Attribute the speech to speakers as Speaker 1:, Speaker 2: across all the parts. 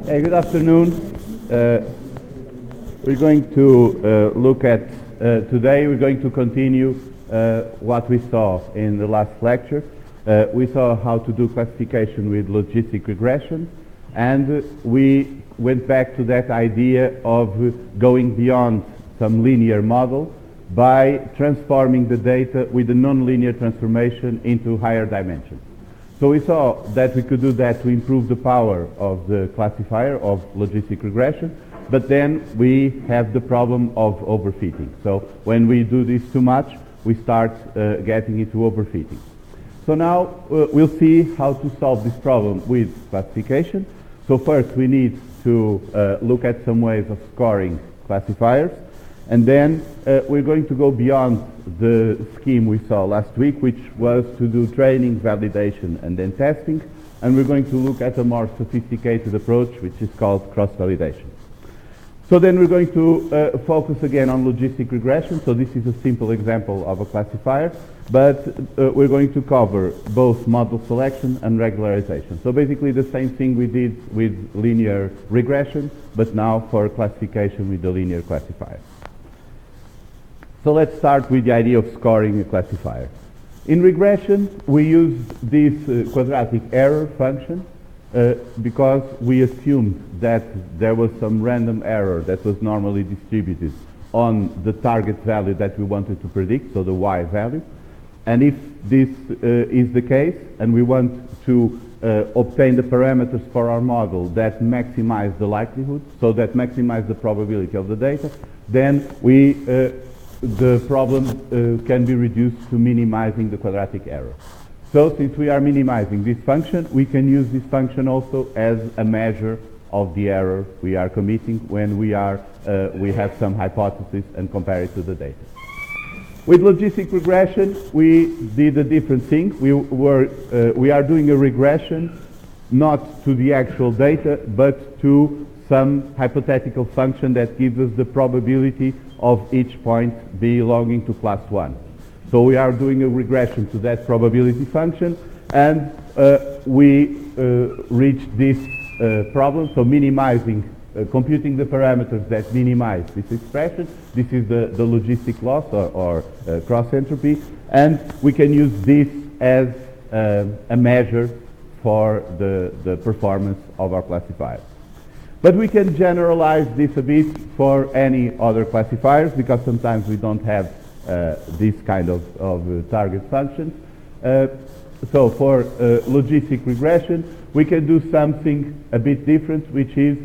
Speaker 1: Hey, good afternoon. We're going to look at, today we're going to continue what we saw in the last lecture. We saw how to do classification with logistic regression, and we went back to that idea of going beyond some linear model by transforming the data with a nonlinear transformation into higher dimensions. So we saw that we could do that to improve the power of the classifier of logistic regression, but then we have the problem of overfitting. So when we do this too much, we start getting into overfitting. So now we'll see how to solve this problem with classification. So first we need to look at some ways of scoring classifiers, and then we're going to go beyond the scheme we saw last week, which was to do training, validation, and then testing. And we're going to look at a more sophisticated approach, which is called cross-validation. So then we're going to focus again on logistic regression. So this is a simple example of a classifier, but we're going to cover both model selection and regularization. So basically the same thing we did with linear regression, but now for classification with the linear classifier. So let's start with the idea of scoring a classifier. In regression, we use this quadratic error function because we assumed that there was some random error that was normally distributed on the target value that we wanted to predict, so the y value. And if this is the case, and we want to obtain the parameters for our model that maximize the likelihood, so that maximize the probability of the data, then the problem can be reduced to minimizing the quadratic error. So since we are minimizing this function, we can use this function also as a measure of the error we are committing when we have some hypothesis and compare it to the data. With logistic regression, we did a different thing. We are doing a regression not to the actual data, but to some hypothetical function that gives us the probability of each point belonging to class 1. So we are doing a regression to that probability function, and we reach this problem, so minimizing, computing the parameters that minimize this expression. This is the logistic loss or cross entropy, and we can use this as a measure for the performance of our classifier. But we can generalize this a bit for any other classifiers, because sometimes we don't have this kind of target functions. So for logistic regression, we can do something a bit different, which is,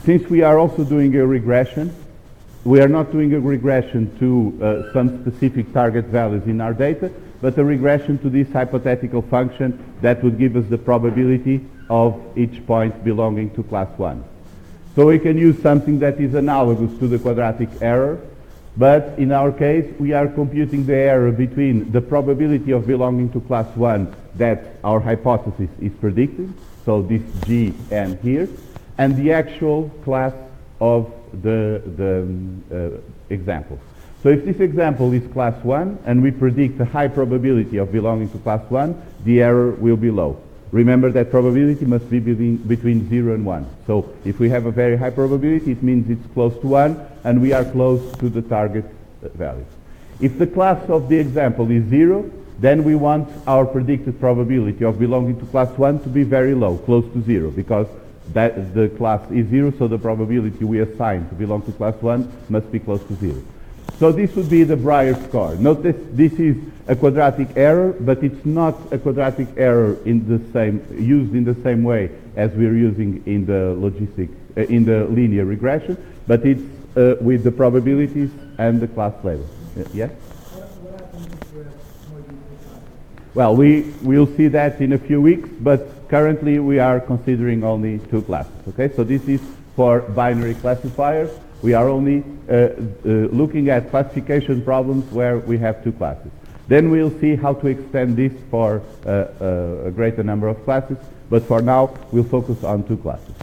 Speaker 1: since we are also doing a regression, we are not doing a regression to some specific target values in our data, but a regression to this hypothetical function that would give us the probability of each point belonging to class 1. So we can use something that is analogous to the quadratic error, but in our case we are computing the error between the probability of belonging to class 1 that our hypothesis is predicting, so this G n here, and the actual class of the example. So if this example is class 1 and we predict a high probability of belonging to class 1, the error will be low. Remember that probability must be between 0 and 1. So if we have a very high probability, it means it's close to 1, and we are close to the target value. If the class of the example is 0, then we want our predicted probability of belonging to class 1 to be very low, close to 0, because the class is 0, so the probability we assign to belong to class 1 must be close to 0. So this would be the Breyer score. Note that this is a quadratic error, but it's not a quadratic error used in the same way as we're using in the linear regression, but it's with the probabilities and the class level. Yes?
Speaker 2: What happens if you have more than 2 classes?
Speaker 1: Well, we'll see that in a few weeks, but currently we are considering only 2 classes. Okay, so this is for binary classifiers. We are only looking at classification problems where we have 2 classes. Then we'll see how to extend this for a greater number of classes, but for now we'll focus on 2 classes.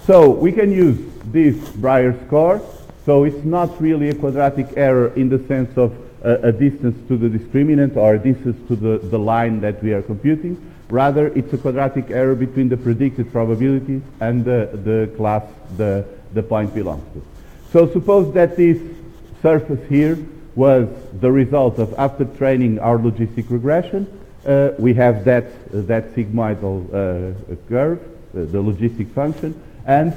Speaker 1: So we can use this Breyer score. So it's not really a quadratic error in the sense of a distance to the discriminant or a distance to the line that we are computing, Rather, it's a quadratic error between the predicted probability and the class the point belongs to. So suppose that this surface here was the result of, after training our logistic regression, we have that sigmoidal curve, the logistic function, and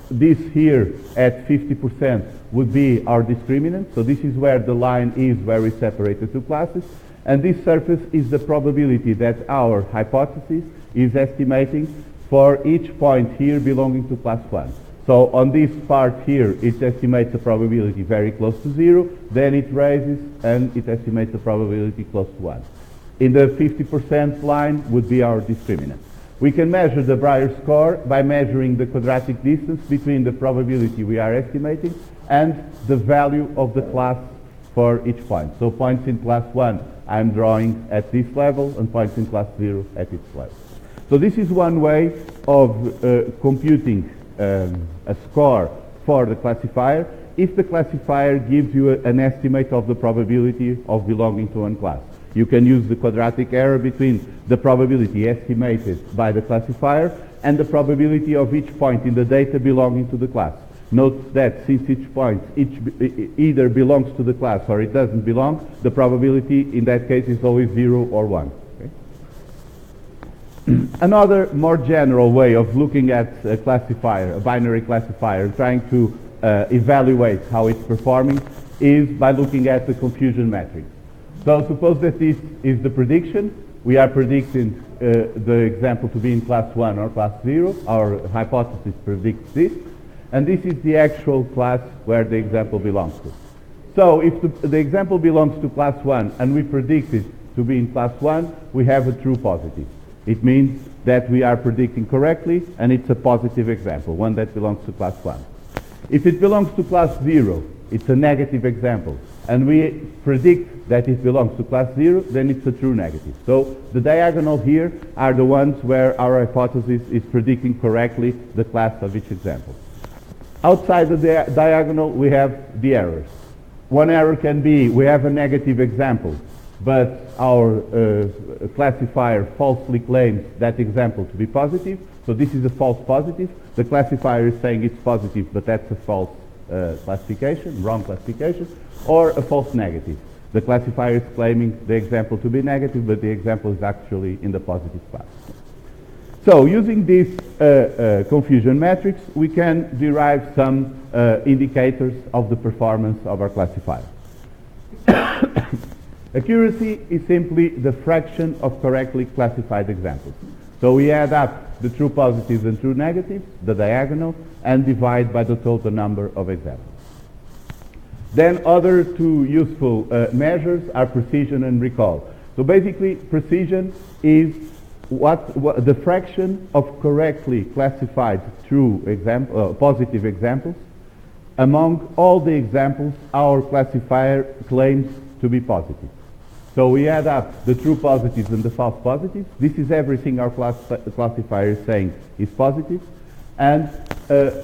Speaker 1: this here at 50% would be our discriminant. So this is where the line is where we separate the two classes. And this surface is the probability that our hypothesis is estimating for each point here belonging to class 1. So on this part here, it estimates the probability very close to 0, then it raises and it estimates the probability close to 1. In the 50% line would be our discriminant. We can measure the Breyer score by measuring the quadratic distance between the probability we are estimating and the value of the class for each point. So points in class 1 I'm drawing at this level and points in class 0 at its level. So this is one way of computing a score for the classifier if the classifier gives you an estimate of the probability of belonging to one class. You can use the quadratic error between the probability estimated by the classifier and the probability of each point in the data belonging to the class. Note that since each point either belongs to the class or it doesn't belong, the probability in that case is always 0 or 1. Okay? Another more general way of looking at a classifier, a binary classifier, trying to evaluate how it's performing is by looking at the confusion matrix. So suppose that this is the prediction. We are predicting the example to be in class 1 or class 0. Our hypothesis predicts this. And this is the actual class where the example belongs to. So if the example belongs to class 1 and we predict it to be in class 1, we have a true positive. It means that we are predicting correctly and it's a positive example, one that belongs to class 1. If it belongs to class 0, it's a negative example, and we predict that it belongs to class 0, then it's a true negative. So the diagonal here are the ones where our hypothesis is predicting correctly the class of each example. Outside the diagonal, we have the errors. One error can be we have a negative example, but our classifier falsely claims that example to be positive. So this is a false positive. The classifier is saying it's positive, but that's a false classification, wrong classification, or a false negative. The classifier is claiming the example to be negative, but the example is actually in the positive class. So using this confusion matrix, we can derive some indicators of the performance of our classifier. Accuracy is simply the fraction of correctly classified examples. So we add up the true positives and true negatives, the diagonal, and divide by the total number of examples. Then other two useful measures are precision and recall. So basically, precision is what the fraction of correctly classified true positive examples among all the examples our classifier claims to be positive. So we add up the true positives and the false positives. This is everything our classifier is saying is positive, and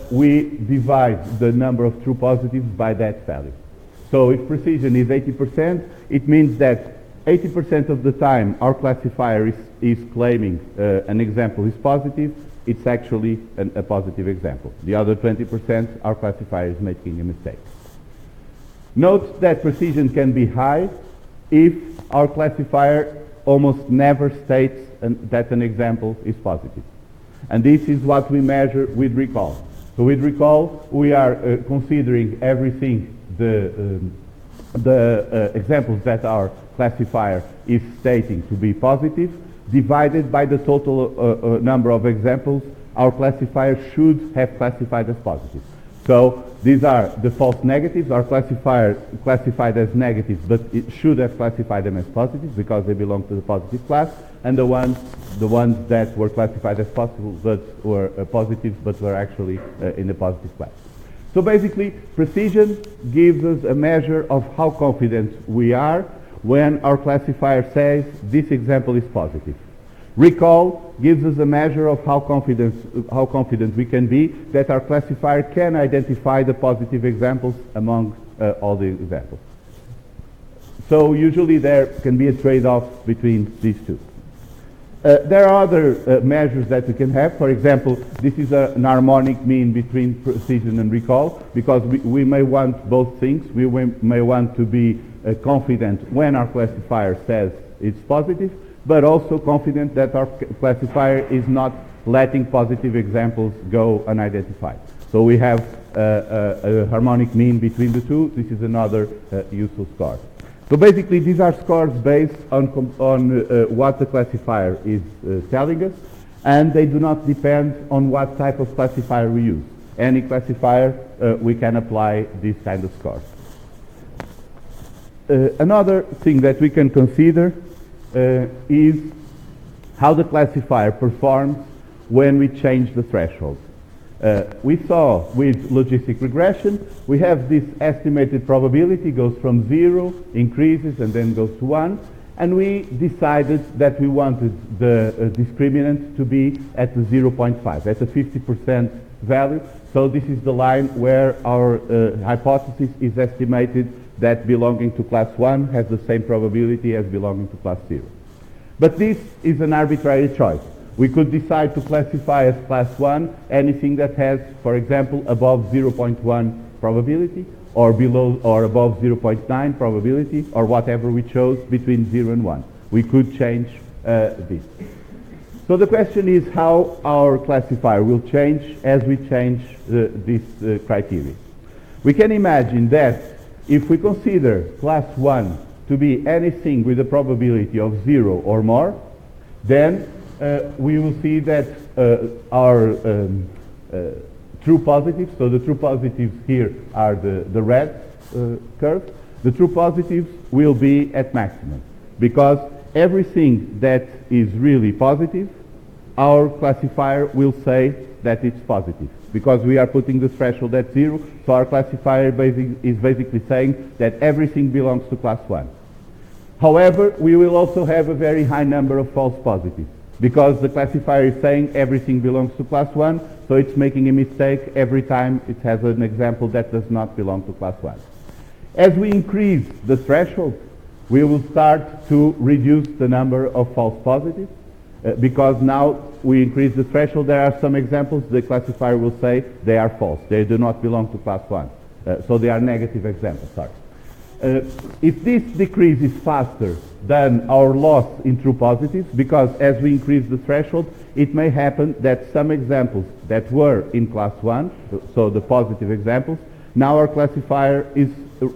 Speaker 1: we divide the number of true positives by that value. So if precision is 80%, it means that 80% of the time our classifier is claiming an example is positive, it's actually a positive example. The other 20% our classifier is making a mistake. Note that precision can be high if our classifier almost never states that an example is positive. And this is what we measure with recall. So with recall, we are considering everything, the examples that our classifier is stating to be positive, divided by the total number of examples our classifier should have classified as positive. So these are the false negatives. Our classifier classified as negatives, but it should have classified them as positive because they belong to the positive class, and the ones that were classified as possible but were positives but were actually in the positive class. So basically, precision gives us a measure of how confident we are when our classifier says this example is positive. Recall gives us a measure of how confident we can be that our classifier can identify the positive examples among all the examples. So usually there can be a trade-off between these two. There are other measures that we can have. For example, this is an harmonic mean between precision and recall, because we may want both things. We may want to be confident when our classifier says it's positive, but also confident that our classifier is not letting positive examples go unidentified. So we have a harmonic mean between the two. This is another useful score. So basically, these are scores based on what the classifier is telling us, and they do not depend on what type of classifier we use. Any classifier, we can apply these kind of scores. Another thing that we can consider is how the classifier performs when we change the threshold. We saw with logistic regression, we have this estimated probability, goes from 0, increases, and then goes to 1, and we decided that we wanted the discriminant to be at the 0.5, at the 50% value. So this is the line where our hypothesis is estimated that belonging to class 1 has the same probability as belonging to class 0. But this is an arbitrary choice. We could decide to classify as class 1 anything that has, for example, above 0.1 probability, or below or above 0.9 probability, or whatever we chose between 0 and 1. We could change this. So the question is how our classifier will change as we change this criteria. We can imagine that if we consider class 1 to be anything with a probability of 0 or more, then we will see that our true positives, so the true positives here are the red curve, the true positives will be at maximum, because everything that is really positive, our classifier will say that it's positive, because we are putting the threshold at 0, so our classifier is basically saying that everything belongs to class 1. However, we will also have a very high number of false positives, because the classifier is saying everything belongs to class 1, so it's making a mistake every time it has an example that does not belong to class 1. As we increase the threshold, we will start to reduce the number of false positives, because now we increase the threshold. There are some examples the classifier will say they are false, they do not belong to class 1, so they are negative examples. Sorry. If this decrease is faster than our loss in true positives, because as we increase the threshold, it may happen that some examples that were in class 1, so the positive examples, now our classifier is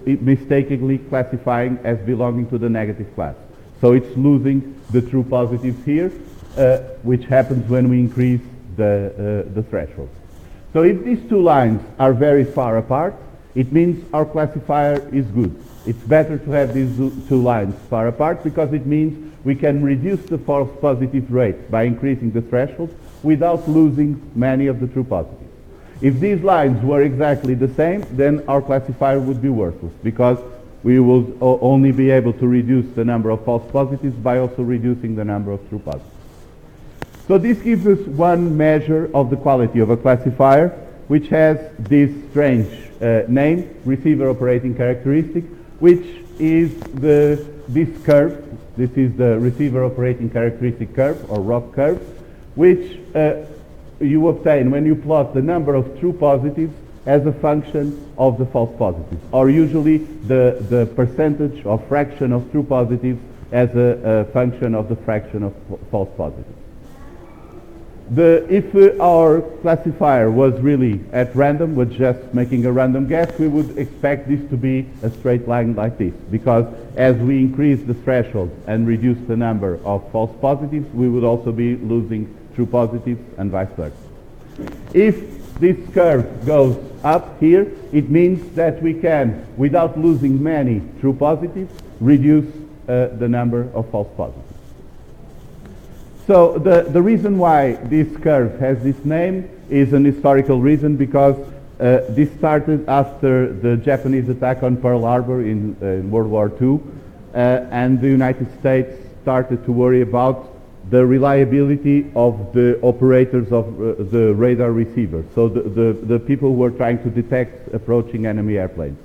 Speaker 1: mistakenly classifying as belonging to the negative class. So it's losing the true positives here, which happens when we increase the threshold. So if these two lines are very far apart, it means our classifier is good. It's better to have these two lines far apart, because it means we can reduce the false positive rate by increasing the threshold without losing many of the true positives. If these lines were exactly the same, then our classifier would be worthless, because we will only be able to reduce the number of false positives by also reducing the number of true positives. So this gives us one measure of the quality of a classifier, which has this strange name, receiver operating characteristic, which is this curve. This is the receiver operating characteristic curve, or ROC curve, which you obtain when you plot the number of true positives as a function of the false positives, or usually the percentage or fraction of true positives as a function of the fraction of false positives. If our classifier was really at random, was just making a random guess, we would expect this to be a straight line like this, because as we increase the threshold and reduce the number of false positives, we would also be losing true positives and vice versa. If this curve goes up here, it means that we can, without losing many true positives, reduce the number of false positives. So the reason why this curve has this name is an historical reason, because this started after the Japanese attack on Pearl Harbor in World War II, and the United States started to worry about the reliability of the operators of the radar receivers, so the people who were trying to detect approaching enemy airplanes.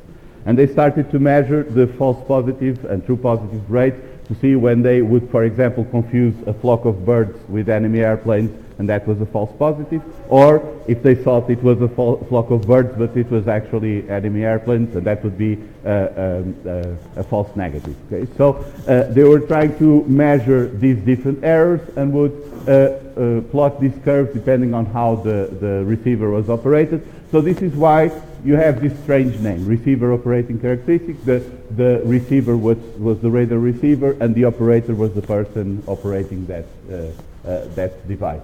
Speaker 1: And they started to measure the false positive and true positive rate to see when they would, for example, confuse a flock of birds with enemy airplanes, and that was a false positive, or if they thought it was a flock of birds, but it was actually enemy airplanes, and that would be a false negative. Okay? So they were trying to measure these different errors and would plot these curves depending on how the receiver was operated. So this is why you have this strange name, receiver operating characteristic. The receiver was the radar receiver, and the operator was the person operating that device.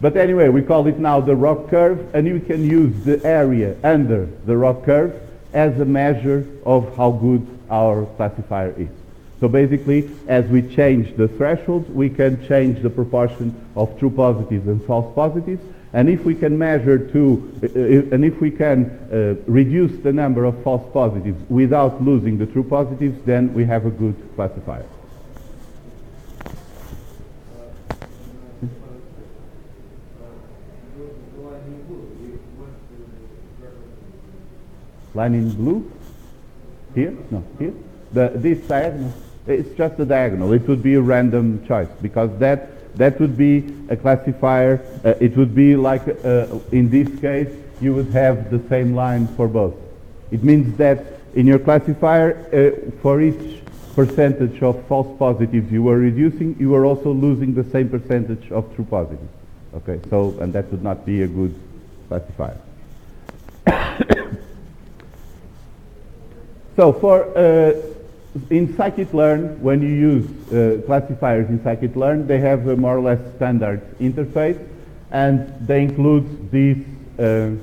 Speaker 1: But anyway, we call it now the ROC curve, and you can use the area under the ROC curve as a measure of how good our classifier is. So basically, as we change the threshold, we can change the proportion of true positives and false positives. And if we can measure and if we can reduce the number of false positives without losing the true positives, then we have a good classifier. Line in blue? Here? No, here? This diagonal? It's just a diagonal. It would be a random choice, because that would be a classifier. It would be like, in this case, you would have the same line for both. It means that in your classifier, for each percentage of false positives you were reducing, you were also losing the same percentage of true positives. Okay, so, and that would not be a good classifier. So for in scikit-learn, when you use classifiers in scikit-learn, they have a more or less standard interface, and they include these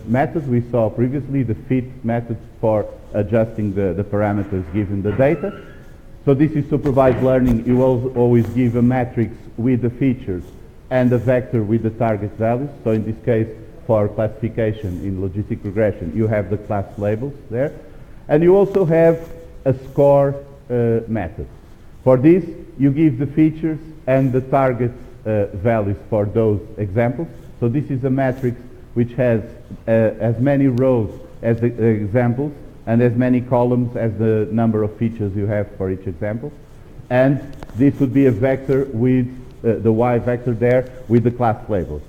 Speaker 1: methods we saw previously, the fit method for adjusting the parameters given the data. So this is supervised learning. You will always give a matrix with the features and a vector with the target values. So in this case, for classification in logistic regression, you have the class labels there. And you also have a score method. For this, you give the features and the target values for those examples. So this is a matrix which has as many rows as the examples and as many columns as the number of features you have for each example. And this would be a vector with the Y vector there with the class labels.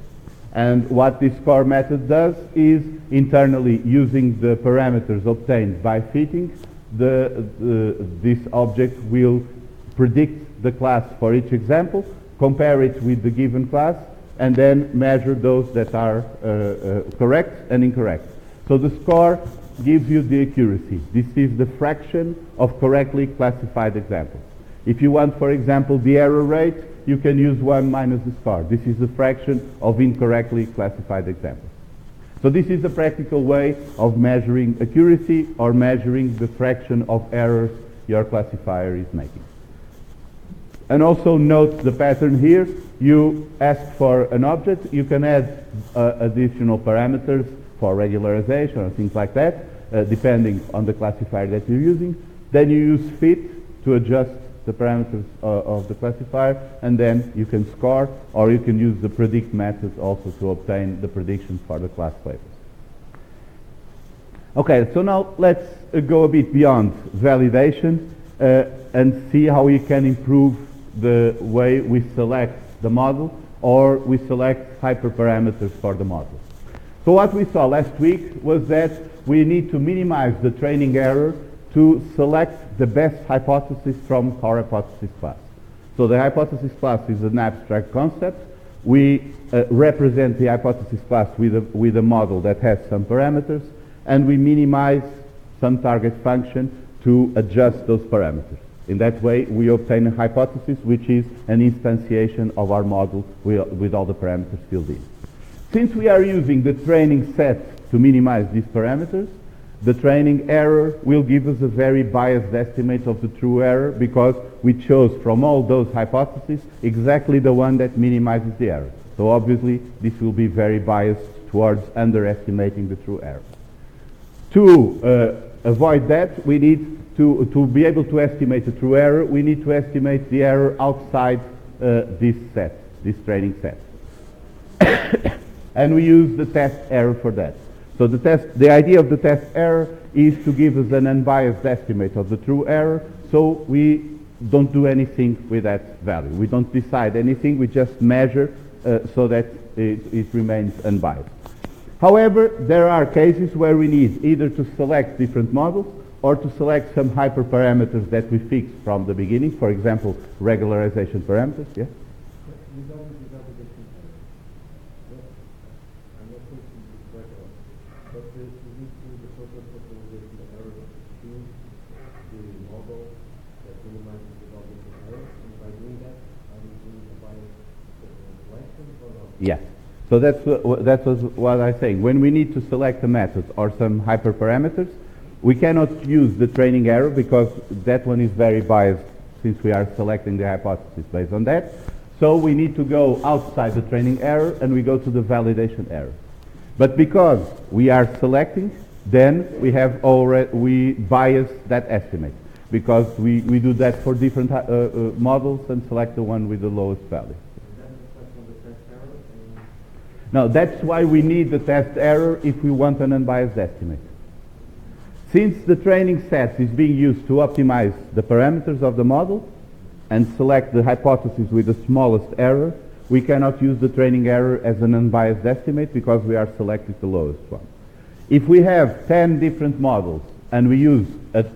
Speaker 1: And what this score method does is, internally, using the parameters obtained by fitting, this object will predict the class for each example, compare it with the given class, and then measure those that are correct and incorrect. So the score gives you the accuracy. This is the fraction of correctly classified examples. If you want, for example, the error rate, you can use 1 minus the score. This is the fraction of incorrectly classified examples. So this is a practical way of measuring accuracy or measuring the fraction of errors your classifier is making. And also note the pattern here. You ask for an object. You can add additional parameters for regularization or things like that, depending on the classifier that you're using. Then you use fit to adjust the parameters of the classifier, and then you can score, or you can use the predict method also to obtain the predictions for the class labels. Okay, so now let's go a bit beyond validation and see how we can improve the way we select the model, or we select hyperparameters for the model. So what we saw last week was that we need to minimize the training error to select the best hypothesis from our hypothesis class. So the hypothesis class is an abstract concept. We represent the hypothesis class with a model that has some parameters, and we minimize some target function to adjust those parameters. In that way, we obtain a hypothesis which is an instantiation of our model with all the parameters filled in. Since we are using the training set to minimize these parameters, the training error will give us a very biased estimate of the true error, because we chose from all those hypotheses exactly the one that minimizes the error. So obviously this will be very biased towards underestimating the true error. To avoid that, we need to be able to estimate the true error, we need to estimate the error outside this set, this training set. And we use the test error for that. So the idea of the test error is to give us an unbiased estimate of the true error, so we don't do anything with that value. We don't decide anything, we just measure so that it remains unbiased. However, there are cases where we need either to select different models or to select some hyperparameters that we fix from the beginning, for example, regularization parameters. Yeah? Yes. So that was what I was saying. When we need to select a method or some hyperparameters, we cannot use the training error because that one is very biased since we are selecting the hypothesis based on that. So we need to go outside the training error and we go to the validation error. But because we are selecting, then we bias that estimate because we do that for different models and select the one with the lowest value. Now, that's why we need the test error if we want an unbiased estimate. Since the training set is being used to optimize the parameters of the model and select the hypothesis with the smallest error, we cannot use the training error as an unbiased estimate because we are selecting the lowest one. If we have 10 different models and we use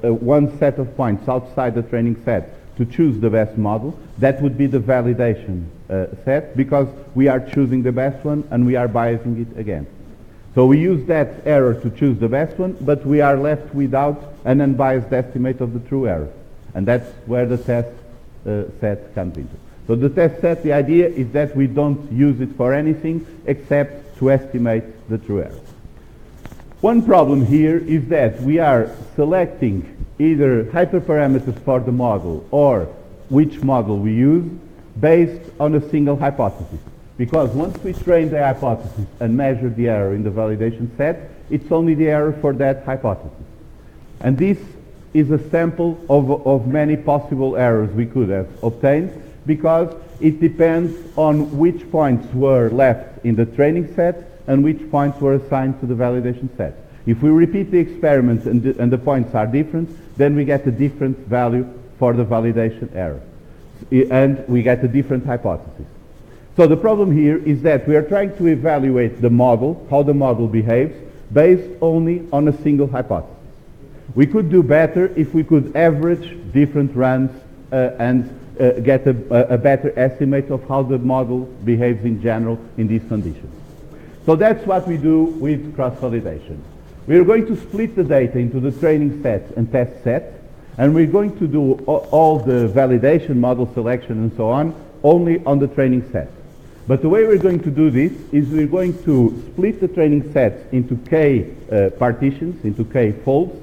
Speaker 1: one set of points outside the training set to choose the best model, that would be the validation set because we are choosing the best one and we are biasing it again. So we use that error to choose the best one, but we are left without an unbiased estimate of the true error. And that's where the test set comes into. So the test set, the idea is that we don't use it for anything except to estimate the true error. One problem here is that we are selecting either hyperparameters for the model or which model we use based on a single hypothesis. Because once we train the hypothesis and measure the error in the validation set, it's only the error for that hypothesis. And this is a sample of many possible errors we could have obtained because it depends on which points were left in the training set and which points were assigned to the validation set. If we repeat the experiment and the points are different, then we get a different value for the validation error. And we get a different hypothesis. So the problem here is that we are trying to evaluate the model, how the model behaves, based only on a single hypothesis. We could do better if we could average different runs and get a better estimate of how the model behaves in general in these conditions. So that's what we do with cross-validation. We are going to split the data into the training set and test set, and we're going to do all the validation, model selection, and so on, only on the training set. But the way we're going to do this is we're going to split the training set into k partitions, into k folds,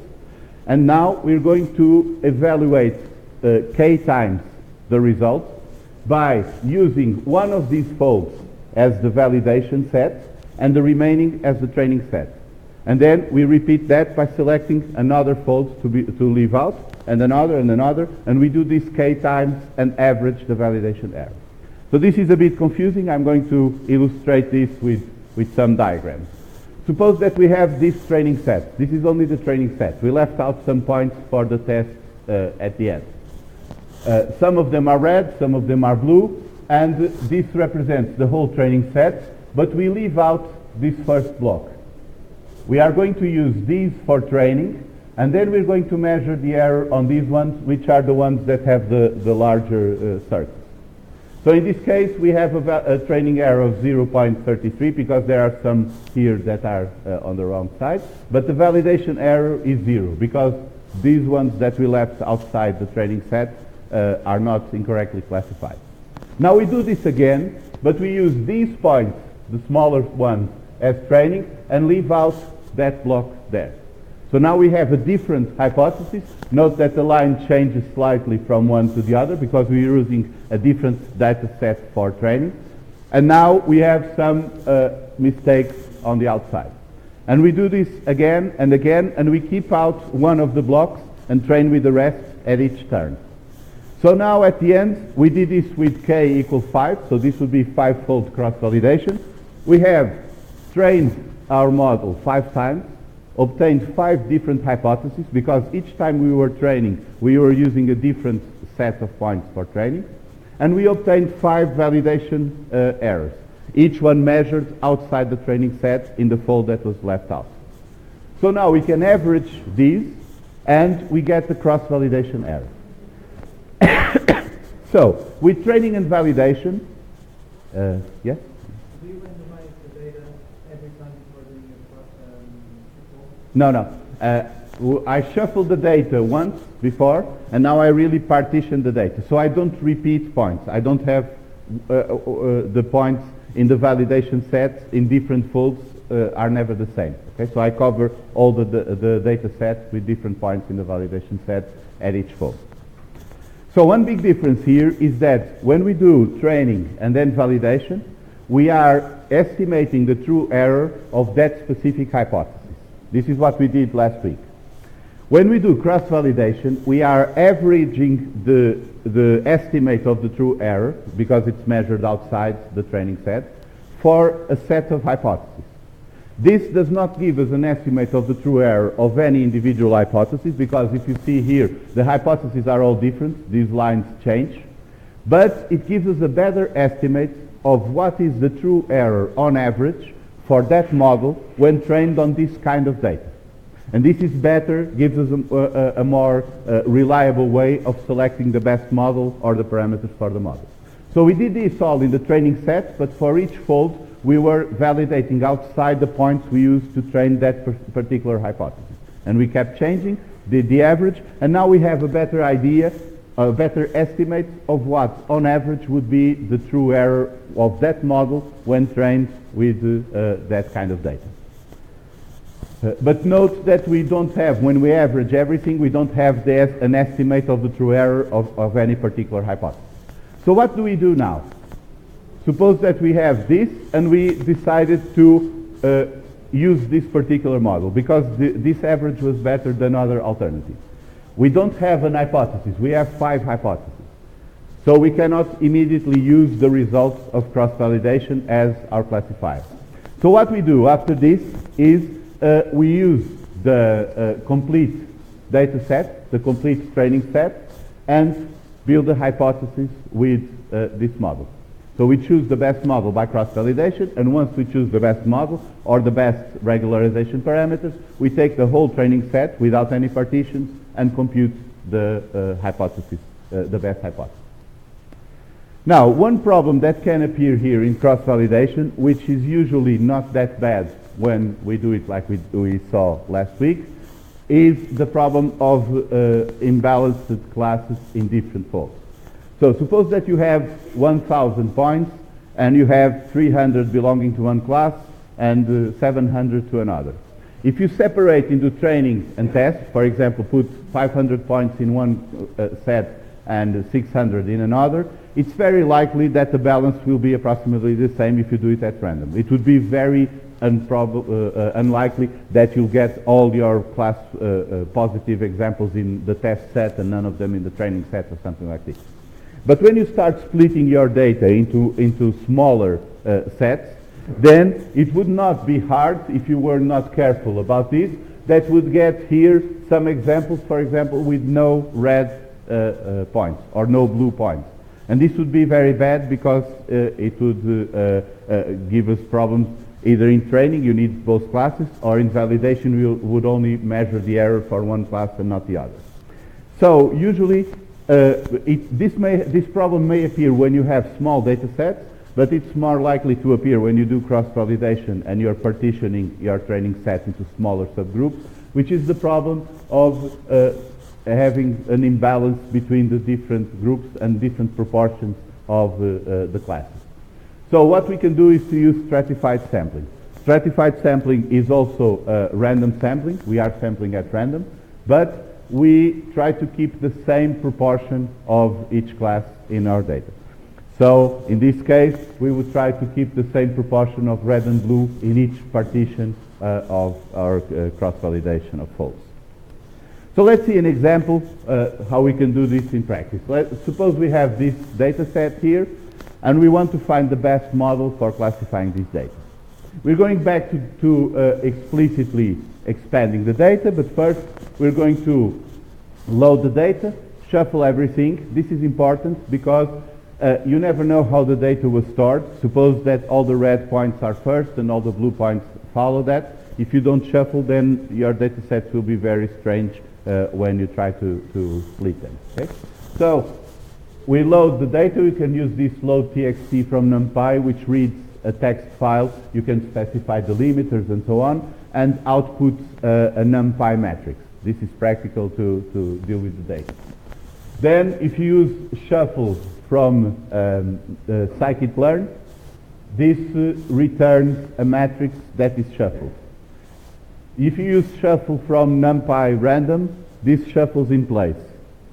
Speaker 1: and now we're going to evaluate k times the result by using one of these folds as the validation set and the remaining as the training set. And then we repeat that by selecting another fold to leave out, and another, and we do this k times and average the validation error. So this is a bit confusing. I'm going to illustrate this with some diagrams. Suppose that we have this training set. This is only the training set. We left out some points for the test at the end. Some of them are red, some of them are blue, and this represents the whole training set, but we leave out this first block. We are going to use these for training, and then we're going to measure the error on these ones, which are the ones that have the larger circles. So in this case, we have a training error of 0.33 because there are some here that are on the wrong side, but the validation error is 0 because these ones that we left outside the training set are not incorrectly classified. Now we do this again, but we use these points, the smaller ones, as training and leave out that block there. So now we have a different hypothesis. Note that the line changes slightly from one to the other because we're using a different data set for training. And now we have some mistakes on the outside. And we do this again and again, and we keep out one of the blocks and train with the rest at each turn. So now at the end, we did this with k equals 5, so this would be 5-fold cross-validation. We have trained our model 5 times, obtained 5 different hypotheses, because each time we were training, we were using a different set of points for training, and we obtained 5 validation errors, each one measured outside the training set in the fold that was left out. So now we can average these, and we get the cross-validation error. So, with training and validation, yes?
Speaker 2: Do you randomize the data every time before doing a
Speaker 1: No. I shuffled the data once before, and now I really partition the data. So I don't repeat points. I don't have the points in the validation sets in different folds are never the same. Okay, so I cover all the data set with different points in the validation set at each fold. So one big difference here is that when we do training and then validation, we are estimating the true error of that specific hypothesis. This is what we did last week. When we do cross-validation, we are averaging the estimate of the true error, because it's measured outside the training set, for a set of hypotheses. This does not give us an estimate of the true error of any individual hypothesis, because if you see here, the hypotheses are all different. These lines change. But it gives us a better estimate of what is the true error on average for that model when trained on this kind of data. And this is better, gives us a more reliable way of selecting the best model or the parameters for the model. So we did this all in the training set, but for each fold, we were validating outside the points we used to train that particular hypothesis. And we kept changing, did the average, and now we have a better idea, a better estimate of what, on average, would be the true error of that model when trained with that kind of data. But note that we don't have, when we average everything, we don't have an estimate of the true error of any particular hypothesis. So what do we do now? Suppose that we have this, and we decided to use this particular model, because this average was better than other alternatives. We don't have an hypothesis. We have 5 hypotheses. So we cannot immediately use the results of cross-validation as our classifier. So what we do after this is we use the complete data set, the complete training set, and build a hypothesis with this model. So we choose the best model by cross-validation, and once we choose the best model or the best regularization parameters, we take the whole training set without any partitions and compute the hypothesis, the best hypothesis. Now, one problem that can appear here in cross-validation, which is usually not that bad when we do it like we saw last week, is the problem of imbalanced classes in different folds. So suppose that you have 1,000 points, and you have 300 belonging to one class and 700 to another. If you separate into training and test, for example, put 500 points in one set and 600 in another, it's very likely that the balance will be approximately the same if you do it at random. It would be very unlikely that you'll get all your class positive examples in the test set and none of them in the training set or something like this. But when you start splitting your data into smaller sets, then it would not be hard, if you were not careful about this, that would get here some examples, for example, with no red points or no blue points. And this would be very bad, because it would give us problems either in training, you need both classes, or in validation, we would only measure the error for one class and not the other. So usually, this problem may appear when you have small data sets, but it's more likely to appear when you do cross-validation and you're partitioning your training set into smaller subgroups, which is the problem of having an imbalance between the different groups and different proportions of the classes. So what we can do is to use stratified sampling. Stratified sampling is also random sampling. We are sampling at random, but we try to keep the same proportion of each class in our data. So in this case, we would try to keep the same proportion of red and blue in each partition of our cross-validation of folds. So let's see an example how we can do this in practice. Suppose we have this data set here, and we want to find the best model for classifying this data. We're going back to explicitly expanding the data, but first we're going to load the data, shuffle everything. This is important because you never know how the data was stored. Suppose that all the red points are first and all the blue points follow that. If you don't shuffle, then your data sets will be very strange when you try to split them. Okay? So we load the data. We can use this load txt from NumPy, which reads a text file. You can specify delimiters and so on, and outputs a NumPy matrix. This is practical to deal with the data. Then if you use shuffle from scikit-learn, this returns a matrix that is shuffled. If you use shuffle from NumPy random, this shuffles in place.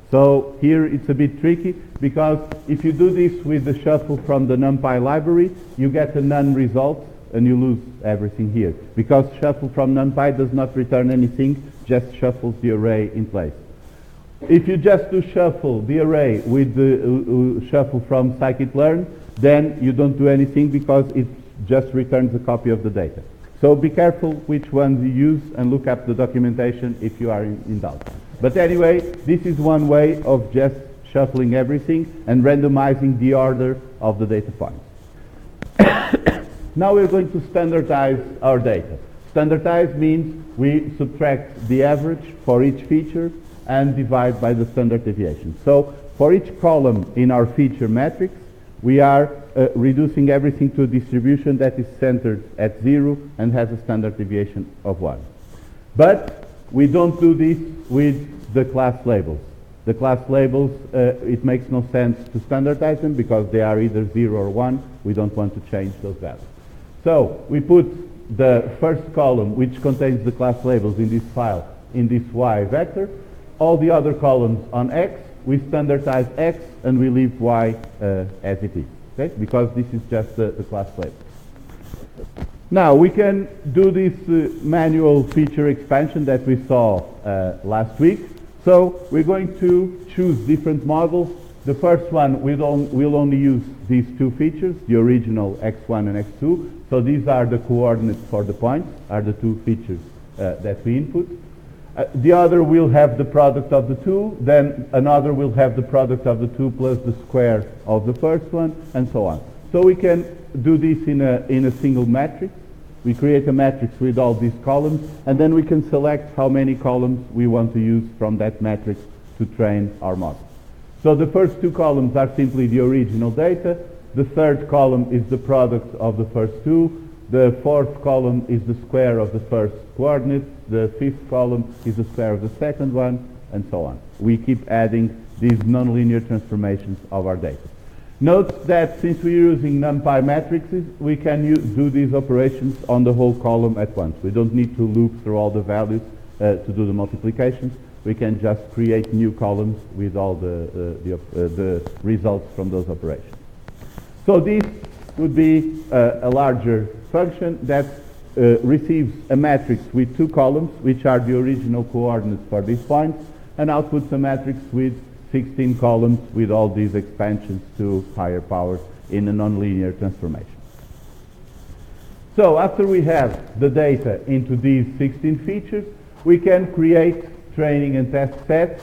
Speaker 1: So here it's a bit tricky, because if you do this with the shuffle from the NumPy library, you get a none result and you lose everything here. Because shuffle from NumPy does not return anything, just shuffles the array in place. If you just do shuffle the array with the shuffle from scikit-learn, then you don't do anything because it just returns a copy of the data. So be careful which ones you use and look up the documentation if you are in doubt. But anyway, this is one way of just shuffling everything and randomizing the order of the data points. Now we're going to standardize our data. Standardize means we subtract the average for each feature and divide by the standard deviation. So for each column in our feature matrix, we are reducing everything to a distribution that is centered at 0 and has a standard deviation of 1. But we don't do this with the class labels. The class labels, it makes no sense to standardize them because they are either 0 or 1. We don't want to change those values. So we put the first column, which contains the class labels in this file, in this y vector. All the other columns on x, we standardize x and we leave y as it is, okay? Because this is just the class label. Now we can do this manual feature expansion that we saw last week. So we're going to choose different models. The first one we'll only use these two features, the original x1 and x2. So these are the coordinates for the points, are the two features that we input. The other will have the product of the two, then another will have the product of the two plus the square of the first one, and so on. So we can do this in a single matrix. We create a matrix with all these columns, and then we can select how many columns we want to use from that matrix to train our model. So the first two columns are simply the original data. The third column is the product of the first two. The fourth column is the square of the first coordinate. The fifth column is the square of the second one, and so on. We keep adding these nonlinear transformations of our data. Note that since we're using NumPy matrices, we can do these operations on the whole column at once. We don't need to loop through all the values to do the multiplications. We can just create new columns with all the results from those operations. So this would be a larger function that receives a matrix with two columns, which are the original coordinates for these points, and outputs a matrix with 16 columns with all these expansions to higher powers in a nonlinear transformation. So after we have the data into these 16 features, we can create training and test sets.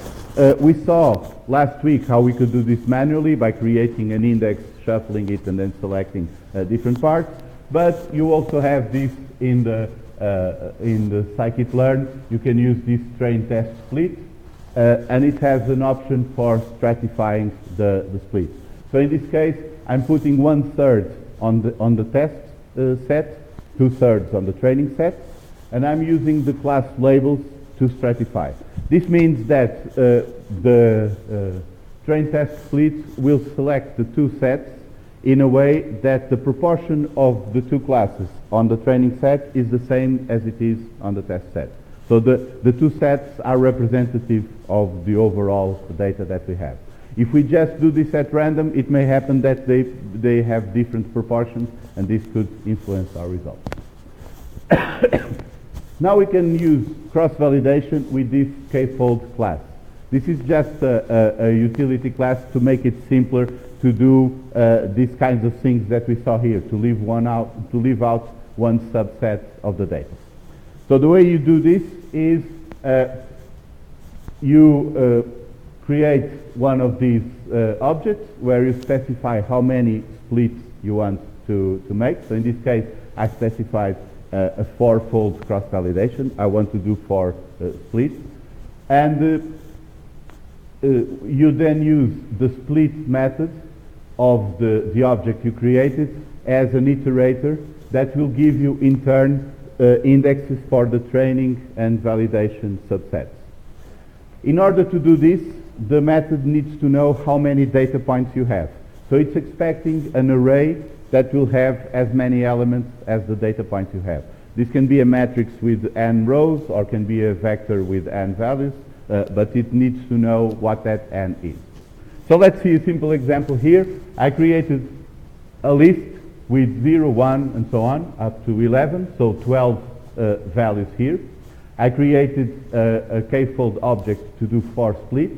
Speaker 1: We saw last week how we could do this manually by creating an index, shuffling it, and then selecting different parts. But you also have this in the scikit-learn. You can use this train test split, and it has an option for stratifying the split. So in this case, I'm putting 1/3 on the test set, 2/3 on the training set, and I'm using the class labels to stratify. This means that the train test split will select the two sets in a way that the proportion of the two classes on the training set is the same as it is on the test set. So the two sets are representative of the overall data that we have. If we just do this at random, it may happen that they have different proportions, and this could influence our results. Now we can use cross-validation with this k-fold class. This is just a utility class to make it simpler to do these kinds of things that we saw here, to leave out one subset of the data. So the way you do this is you create one of these objects where you specify how many splits you want to make. So in this case, I specified a four-fold cross-validation. I want to do 4 splits. And you then use the split method of the object you created as an iterator that will give you, in turn, indexes for the training and validation subsets. In order to do this, the method needs to know how many data points you have. So it's expecting an array that will have as many elements as the data points you have. This can be a matrix with n rows or can be a vector with n values, but it needs to know what that n is. So let's see a simple example here. I created a list with 0, 1, and so on, up to 11, so 12 values here. I created a k-fold object to do 4 splits,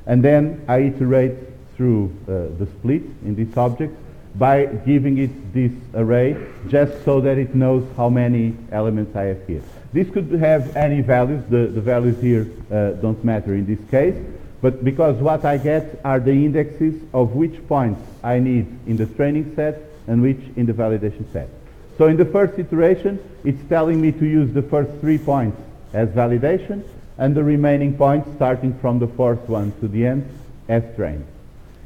Speaker 1: and then I iterate through the split in this object by giving it this array just so that it knows how many elements I have here. This could have any values. The values here don't matter in this case, but because what I get are the indexes of which points I need in the training set and which in the validation set. So in the first iteration, it's telling me to use the first 3 points as validation and the remaining points starting from the 4th one to the end as trained.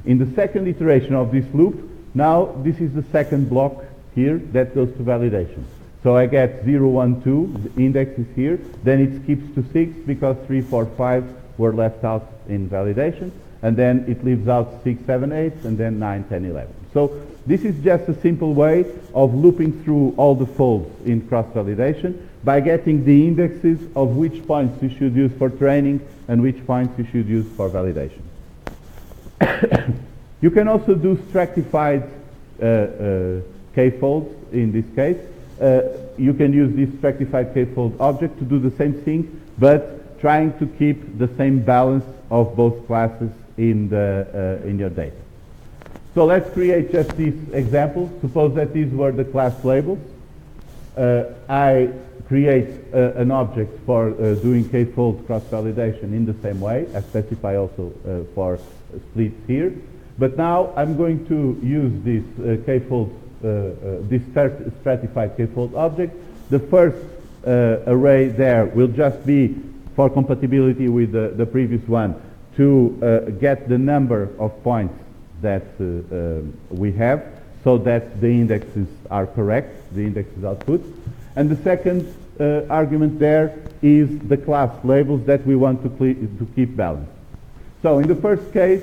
Speaker 1: In the second iteration of this loop, now this is the second block here that goes to validation. So I get 0, 1, 2, the index is here, then it skips to 6 because 3, 4, 5 were left out in validation, and then it leaves out 6, 7, 8, and then 9, 10, 11. So this is just a simple way of looping through all the folds in cross-validation by getting the indexes of which points you should use for training and which points you should use for validation. You can also do stratified k-folds in this case. You can use this stratified k-fold object to do the same thing, but trying to keep the same balance of both classes in your data. So let's create just this example. Suppose that these were the class labels. I create an object for doing k-fold cross-validation in the same way. I specify also for splits here. But now I'm going to use this k-fold, this stratified k-fold object. The first array there will just be for compatibility with the previous one to get the number of points that we have so that the indexes are correct, the indexes output. And the second argument there is the class labels that we want to keep balanced. So in the first case,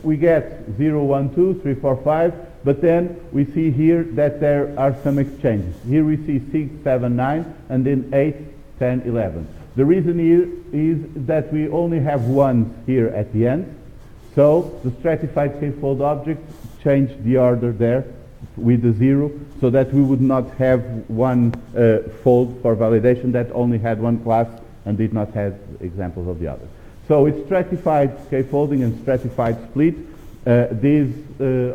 Speaker 1: we get 0, 1, 2, 3, 4, 5, but then we see here that there are some exchanges. Here we see 6, 7, 9, and then 8, 10, 11. The reason here is that we only have 1s here at the end, so the stratified k-fold object changed the order there with the 0, so that we would not have one fold for validation that only had one class and did not have examples of the other. So with stratified k-folding and stratified split, these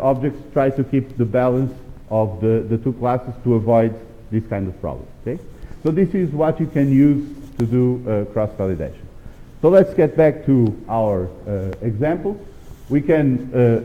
Speaker 1: objects try to keep the balance of the two classes to avoid this kind of problem. Okay? So this is what you can use to do cross-validation. So let's get back to our example. We can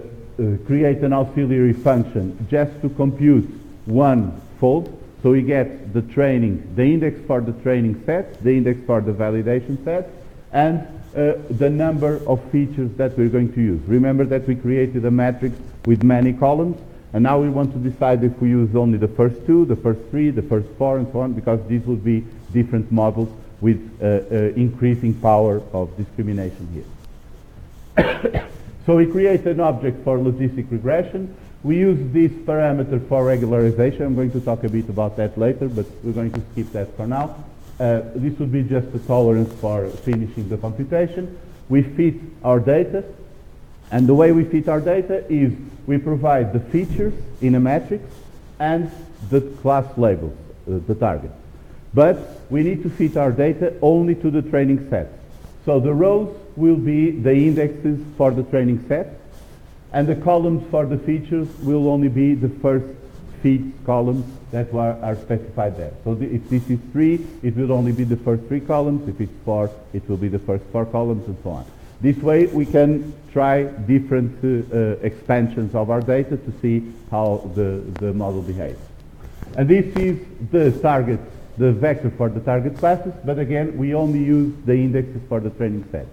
Speaker 1: create an auxiliary function just to compute one fold. So we get the training, the index for the training set, the index for the validation set, and the number of features that we're going to use. Remember that we created a matrix with many columns, and now we want to decide if we use only the first 2, the first 3, the first 4, and so on, because these would be different models with increasing power of discrimination here. So we create an object for logistic regression. We use this parameter for regularization. I'm going to talk a bit about that later, but we're going to skip that for now. This would be just a tolerance for finishing the computation. We fit our data, and the way we fit our data is we provide the features in a matrix and the class labels, the target. But we need to fit our data only to the training set. So the rows will be the indexes for the training set, and the columns for the features will only be the first feeds columns that are specified there. So if this is 3, it will only be the first 3 columns. If it's 4, it will be the first 4 columns, and so on. This way we can try different expansions of our data to see how the model behaves. And this is the target, the vector for the target classes, but again, we only use the indexes for the training set.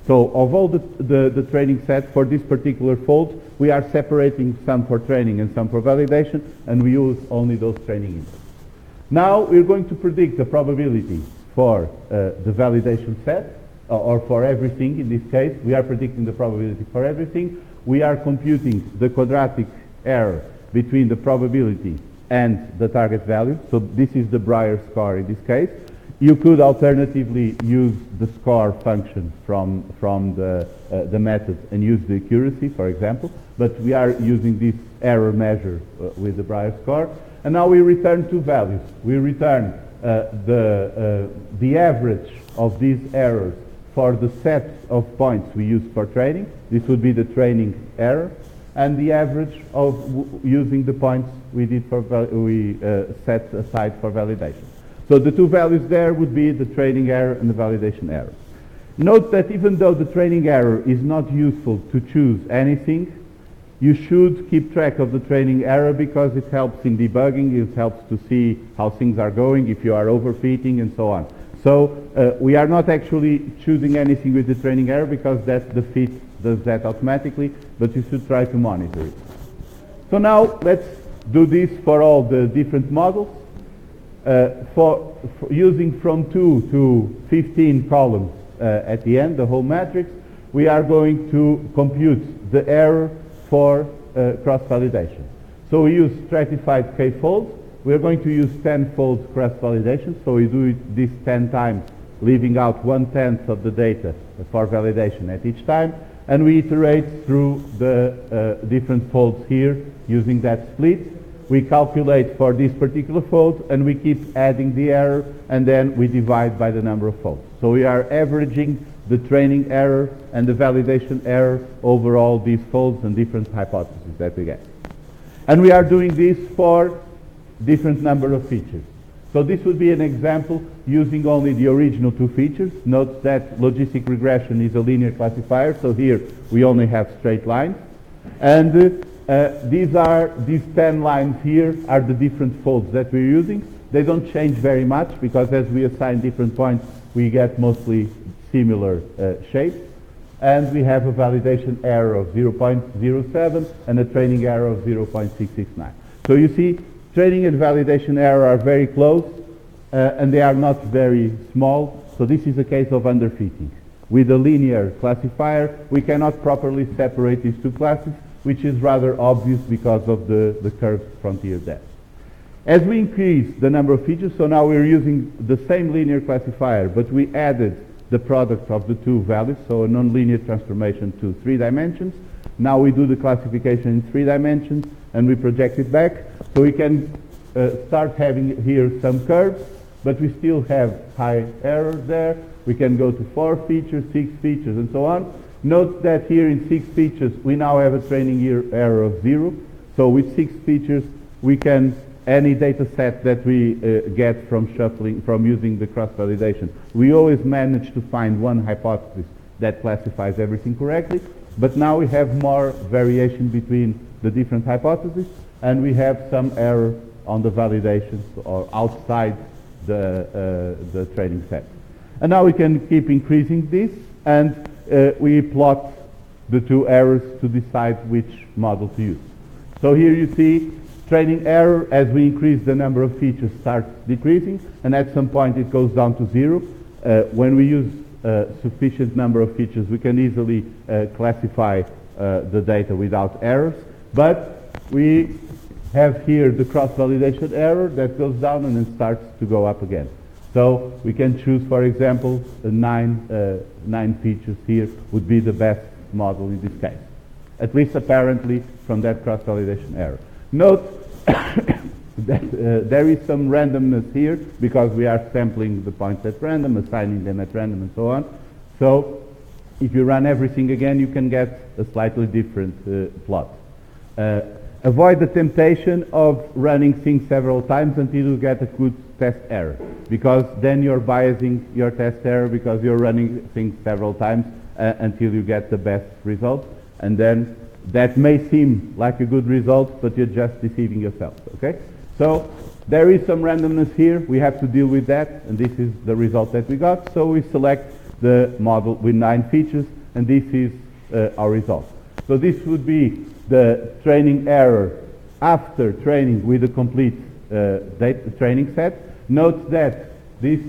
Speaker 1: So of all the training set for this particular fold, we are separating some for training and some for validation, and we use only those training indexes. Now we're going to predict the probability for the validation set, or for everything in this case. We are predicting the probability for everything. We are computing the quadratic error between the probability and the target value. So this is the Breyer score in this case. You could alternatively use the score function from the method and use the accuracy, for example. But we are using this error measure with the Breyer score. And now we return two values. We return the average of these errors for the set of points we use for training. This would be the training error, and the average of using the points we did for set aside for validation. So the two values there would be the training error and the validation error. Note that even though the training error is not useful to choose anything, you should keep track of the training error because it helps in debugging, it helps to see how things are going, if you are overfitting, and so on. So we are not actually choosing anything with the training error because the fit does that automatically, but you should try to monitor it. So now let's do this for all the different models. For using from 2 to 15 columns at the end, the whole matrix, we are going to compute the error for cross-validation. So we use stratified k-folds. We are going to use 10-fold cross-validation, so we do this 10 times, leaving out 1/10 of the data for validation at each time, and we iterate through the different folds here using that split. We calculate for this particular fold, and we keep adding the error, and then we divide by the number of folds. So we are averaging the training error and the validation error over all these folds and different hypotheses that we get. And we are doing this for different number of features. So this would be an example using only the original 2 features. Note that logistic regression is a linear classifier, so here we only have straight lines. And these 10 lines here are the different folds that we're using. They don't change very much because as we assign different points, we get mostly similar shapes. And we have a validation error of 0.07 and a training error of 0.669. So you see, training and validation error are very close, and they are not very small. So this is a case of underfitting. With a linear classifier, we cannot properly separate these two classes, which is rather obvious because of the curved frontier depth. As we increase the number of features, so now we're using the same linear classifier, but we added the product of the two values, so a nonlinear transformation to 3 dimensions. Now we do the classification in 3 dimensions, and we project it back. So we can start having here some curves, but we still have high errors there. We can go to 4 features, 6 features, and so on. Note that here in 6 features, we now have a training error of 0. So with 6 features, we can, any data set that we get from shuffling, from using the cross-validation, we always manage to find one hypothesis that classifies everything correctly. But now we have more variation between the different hypotheses, and we have some error on the validations or outside the training set. And now we can keep increasing this, and we plot the 2 errors to decide which model to use. So here you see training error, as we increase the number of features, starts decreasing, and at some point it goes down to 0. When we use sufficient number of features, we can easily classify the data without errors, but we have here the cross-validation error that goes down and then starts to go up again. So we can choose, for example, 9 features here would be the best model in this case, at least apparently from that cross-validation error. Note that there is some randomness here because we are sampling the points at random, assigning them at random, and so on. So if you run everything again, you can get a slightly different plot. avoid the temptation of running things several times until you get a good test error, because then you're biasing your test error because you're running things several times until you get the best result, and then that may seem like a good result, but you're just deceiving yourself, okay? So there is some randomness here. We have to deal with that, and this is the result that we got. So we select the model with 9 features, and this is our result. So this would be the training error after training with a complete training set. Note that this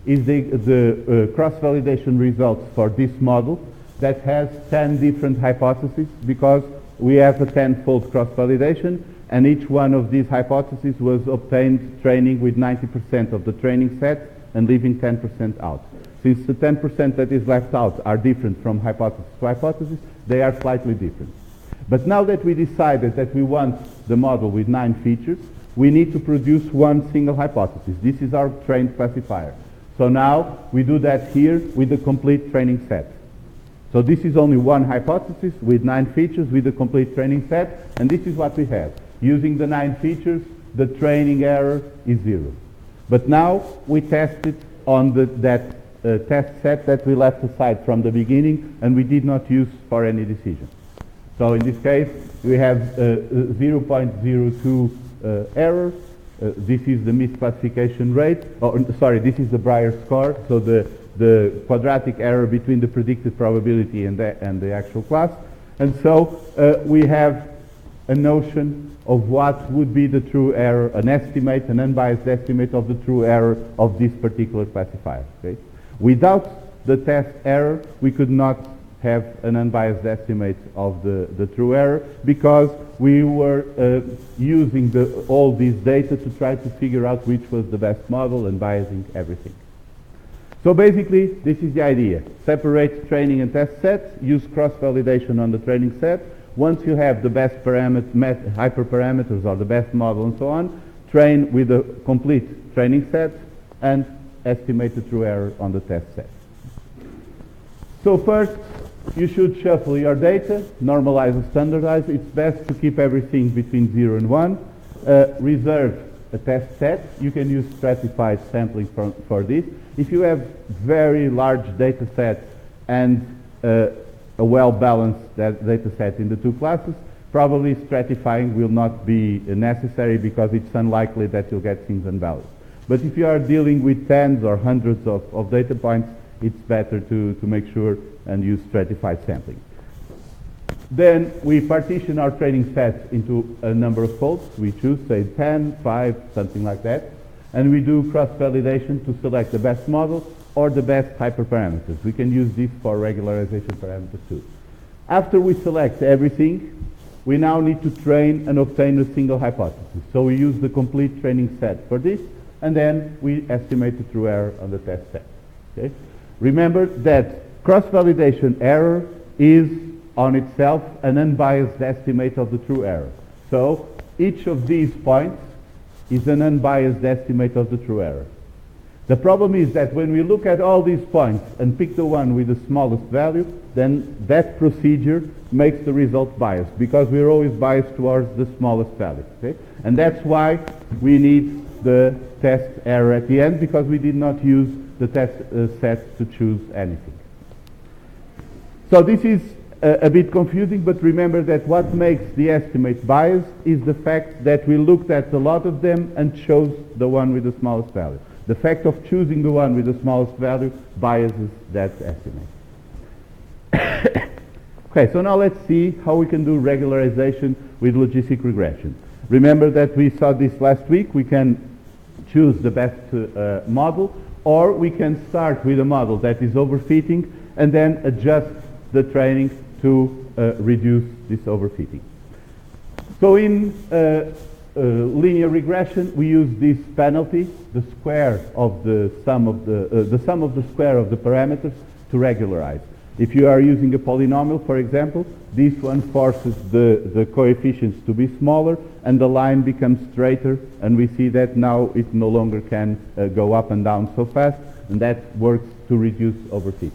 Speaker 1: is the cross-validation results for this model that has 10 different hypotheses, because we have a 10-fold cross-validation, and each one of these hypotheses was obtained training with 90% of the training set and leaving 10% out. Since the 10% that is left out are different from hypothesis to hypothesis, they are slightly different. But now that we decided that we want the model with 9 features, we need to produce one single hypothesis. This is our trained classifier. So now we do that here with the complete training set. So this is only one hypothesis with 9 features with a complete training set, and this is what we have. Using the 9 features, the training error is 0. But now we test it on that test set that we left aside from the beginning and we did not use for any decision. So in this case, we have 0.02 error. This is the misclassification rate. Oh, sorry, this is the Breyer score. So the quadratic error between the predicted probability and the actual class. And so we have a notion of what would be the true error, an estimate, an unbiased estimate of the true error of this particular classifier. Okay? Without the test error, we could not have an unbiased estimate of the true error, because we were using all these data to try to figure out which was the best model and biasing everything. So basically, this is the idea. Separate training and test sets, use cross-validation on the training set. Once you have the best hyperparameters or the best model and so on, train with a complete training set and estimate the true error on the test set. So first, you should shuffle your data, normalize and standardize. It's best to keep everything between 0 and 1. Reserve a test set. You can use stratified sampling for this. If you have very large data sets and a well-balanced data set in the two classes, probably stratifying will not be necessary, because it's unlikely that you'll get things unbalanced. But if you are dealing with tens or hundreds of data points, it's better to make sure and use stratified sampling. Then we partition our training set into a number of folds. We choose, say, 10, 5, something like that. And we do cross-validation to select the best model or the best hyperparameters. We can use this for regularization parameters too. After we select everything, we now need to train and obtain a single hypothesis. So we use the complete training set for this, and then we estimate the true error on the test set. Okay? Remember that cross-validation error is on itself an unbiased estimate of the true error. So each of these points is an unbiased estimate of the true error. The problem is that when we look at all these points and pick the one with the smallest value, then that procedure makes the result biased, because we're always biased towards the smallest value. Okay? And that's why we need the test error at the end, because we did not use the test set to choose anything. So this is a bit confusing, but remember that what makes the estimate biased is the fact that we looked at a lot of them and chose the one with the smallest value. The fact of choosing the one with the smallest value biases that estimate. Okay, so now let's see how we can do regularization with logistic regression. Remember that we saw this last week. We can choose the best model, or we can start with a model that is overfitting and then adjust the training to reduce this overfitting. So in linear regression, we use this penalty, the square of the sum of the square of the parameters, to regularize. If you are using a polynomial, for example, this one forces the coefficients to be smaller and the line becomes straighter, and we see that now it no longer can go up and down so fast, and that works to reduce overfitting.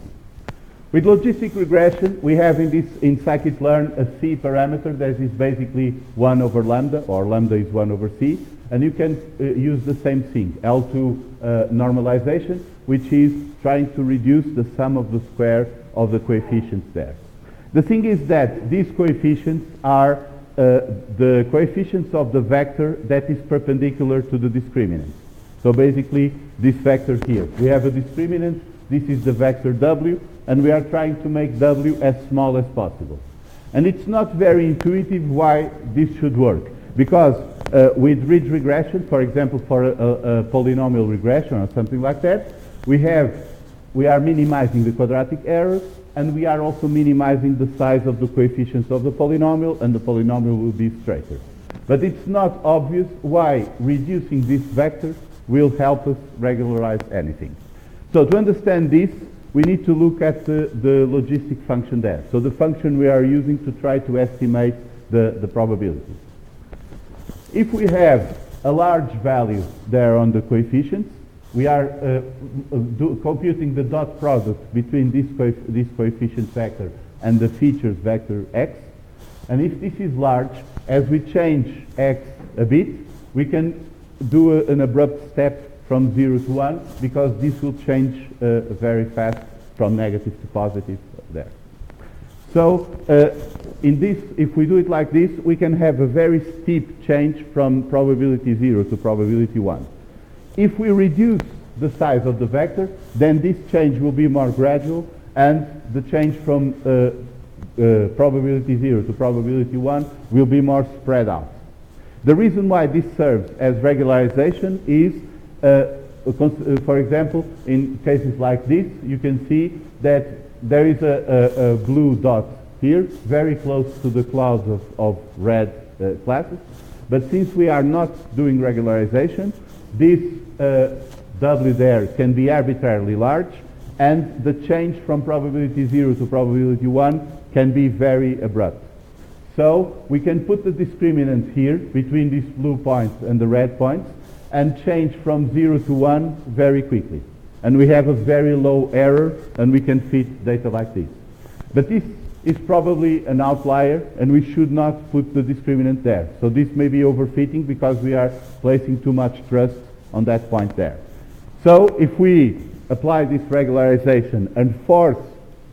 Speaker 1: With logistic regression, we have in scikit-learn a C parameter that is basically 1 over lambda, or lambda is 1 over C, and you can use the same thing, L2 normalization, which is trying to reduce the sum of the square of the coefficients there. The thing is that these coefficients are the coefficients of the vector that is perpendicular to the discriminant. So basically, this vector here. We have a discriminant, this is the vector W, and we are trying to make W as small as possible. And it's not very intuitive why this should work. Because with ridge regression, for example, for a polynomial regression or something like that, we are minimizing the quadratic errors, and we are also minimizing the size of the coefficients of the polynomial, and the polynomial will be straighter. But it's not obvious why reducing this vector will help us regularize anything. So to understand this, we need to look at the logistic function there. So the function we are using to try to estimate the probabilities. If we have a large value there on the coefficients, we are computing the dot product between this coefficient vector and the features vector x. And if this is large, as we change x a bit, we can do an abrupt step from 0 to 1, because this will change very fast from negative to positive there. So in this, if we do it like this, we can have a very steep change from probability 0 to probability 1. If we reduce the size of the vector, then this change will be more gradual, and the change from probability 0 to probability 1 will be more spread out. The reason why this serves as regularization is, for example, in cases like this, you can see that there is a blue dot here, very close to the clouds of red classes. But since we are not doing regularization, this W there can be arbitrarily large, and the change from probability 0 to probability 1 can be very abrupt. So we can put the discriminant here between these blue points and the red points and change from 0 to 1 very quickly. And we have a very low error, and we can fit data like this. But this is probably an outlier, and we should not put the discriminant there. So this may be overfitting because we are placing too much trust on that point there. So if we apply this regularization and force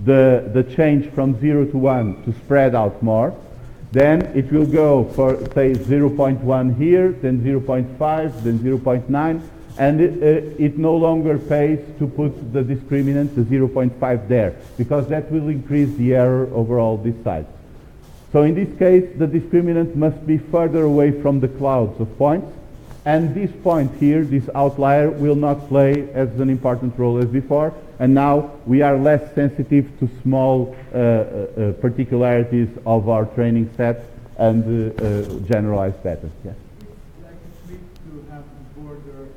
Speaker 1: the change from 0 to 1 to spread out more, then it will go for, say, 0.1 here, then 0.5, then 0.9, and it no longer pays to put the discriminant, the 0.5 there, because that will increase the error overall this side. So in this case, the discriminant must be further away from the clouds of points, and this point here, this outlier, will not play as an important role as before, and now we are less sensitive to small particularities of our training set and generalized patterns. Yes?
Speaker 2: It's like a trick to have the border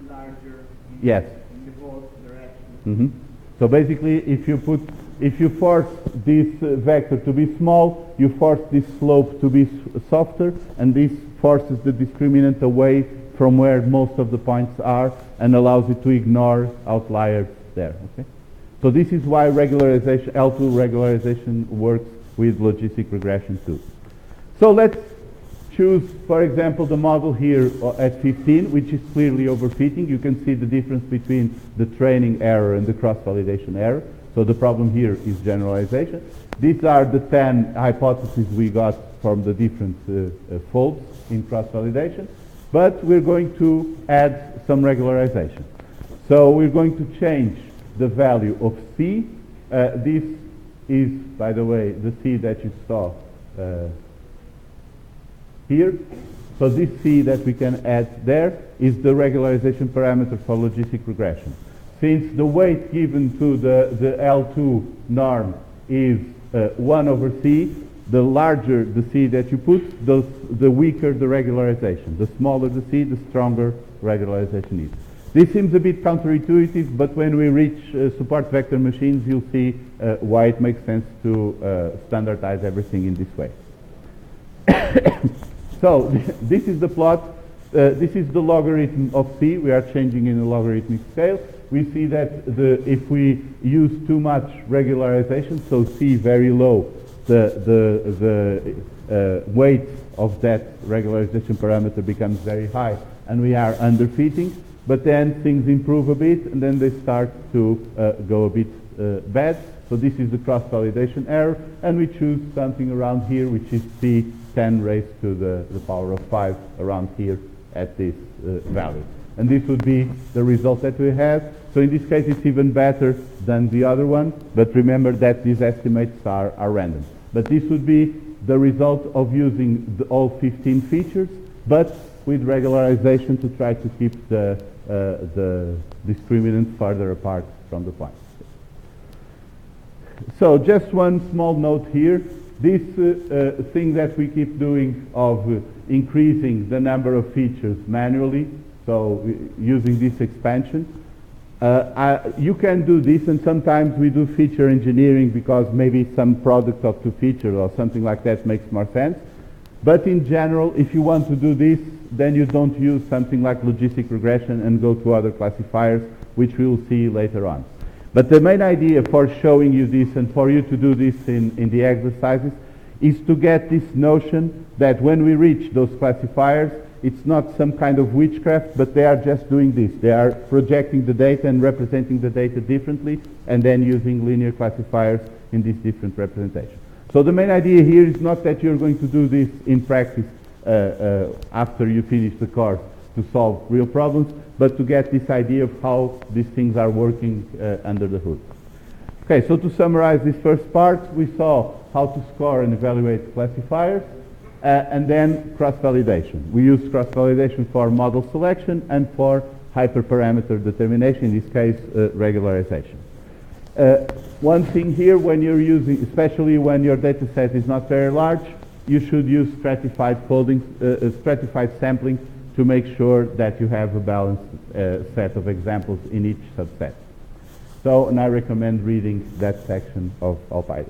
Speaker 2: larger
Speaker 1: Yes.
Speaker 2: in the both directions.
Speaker 1: Mm-hmm. So basically, if you force this vector to be small, you force this slope to be softer, and this forces the discriminant away from where most of the points are and allows it to ignore outliers there. Okay? So this is why regularization, L2 regularization works with logistic regression too. So let's choose, for example, the model here at 15, which is clearly overfitting. You can see the difference between the training error and the cross-validation error. So the problem here is generalization. These are the 10 hypotheses we got from the different folds in cross-validation. But we're going to add some regularization. So we're going to change the value of C. This is, by the way, the C that you saw here. So this C that we can add there is the regularization parameter for logistic regression. Since the weight given to the L2 norm is 1 over C, the larger the C that you put, the weaker the regularization. The smaller the C, the stronger regularization is. This seems a bit counterintuitive, but when we reach support vector machines, you'll see why it makes sense to standardize everything in this way. So this is the plot. This is the logarithm of C. We are changing in a logarithmic scale. we see that if we use too much regularization, so C very low, the weight of that regularization parameter becomes very high, and we are underfitting. But then things improve a bit, and then they start to go a bit bad. So this is the cross-validation error, and we choose something around here, which is C 10 raised to the power of 5 around here at this value. And this would be the result that we have. So in this case, it's even better than the other one, but remember that these estimates are random. But this would be the result of using all 15 features, but with regularization to try to keep the discriminant farther apart from the point. So just one small note here. This thing that we keep doing of increasing the number of features manually, so using this expansion, you can do this, and sometimes we do feature engineering because maybe some product of 2 features or something like that makes more sense. But in general, if you want to do this, then you don't use something like logistic regression and go to other classifiers, which we'll see later on. But the main idea for showing you this and for you to do this in the exercises is to get this notion that when we reach those classifiers, it's not some kind of witchcraft, but they are just doing this. They are projecting the data and representing the data differently, and then using linear classifiers in these different representations. So the main idea here is not that you're going to do this in practice after you finish the course to solve real problems, but to get this idea of how these things are working under the hood. Okay, so to summarize this first part, we saw how to score and evaluate classifiers, and then cross-validation. We use cross-validation for model selection and for hyperparameter determination, in this case, regularization. One thing here, when you're using, especially when your data set is not very large, you should use stratified folding, stratified sampling to make sure that you have a balanced set of examples in each subset. So, and I recommend reading that section of IDA.